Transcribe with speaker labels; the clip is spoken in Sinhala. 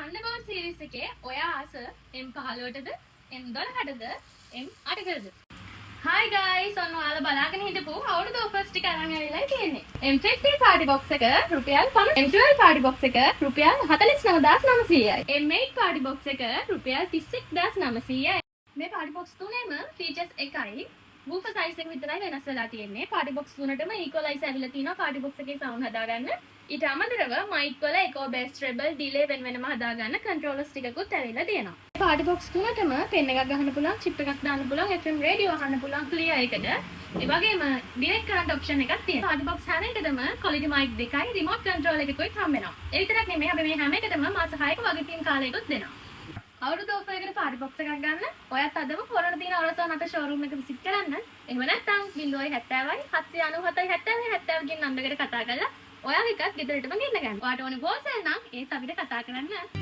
Speaker 1: Thunderbird series එකේ ඔයා ආස M15ටද M12ටද M8කටද? Hi guys, ඔන්න ඔයාලා බලාගෙන හිටපු අවුරුදු offers ටික අරන් ඇවිල්ලා තියෙන්නේ. M15 party box එක රුපියල් 50. M12 party box එක රුපියල් 49900යි. M8 party box එක රුපියල් 31900යි. මේ party box තුනේම features එකයි. woofer size එක විතරයි වෙනස් වෙලා තියෙන්නේ. party box තුනටම equalizer ඇවිල්ලා තියෙනවා party box එකේ sound හදාගන්න. ඊට අමතරව mic වල echo bass treble delay වෙන වෙනම හදාගන්න controllers ටිකකුත් ඇවිල්ලා තියෙනවා. party box තුනටම pen එකක් ගහන්න පුළුවන්, chip එකක් දාන්න පුළුවන්, FM radio අහන්න පුළුවන් clear එකද. ඒ වගේම direct current option එකක් තියෙනවා. party box හැම එකටම quality mic දෙකයි, remote control එකකුත් හම්බ වෙනවා. ඒ විතරක් නෙමෙයි අපි මේ හැම එකටම මාස 6ක වගකීම් කාලයකුත් දෙනවා. අවුරුදු ඔෆර් එකට party box එකක් ගන්න. ඔයත් අදම කොරණ තියෙන ඔරසෝන් අපේ showroom එක විසිට කරන්න. එහෙම නැත්නම් 070යි 797යි 70 70 කියන නම්බරයකට කතා කරලා ඔයාගේ එකක් ගෙදරටම ගෙන්න ගන්න. ඔයාට ඕනේ wholesale නම් ඒත් අපිට කතා කරන්න.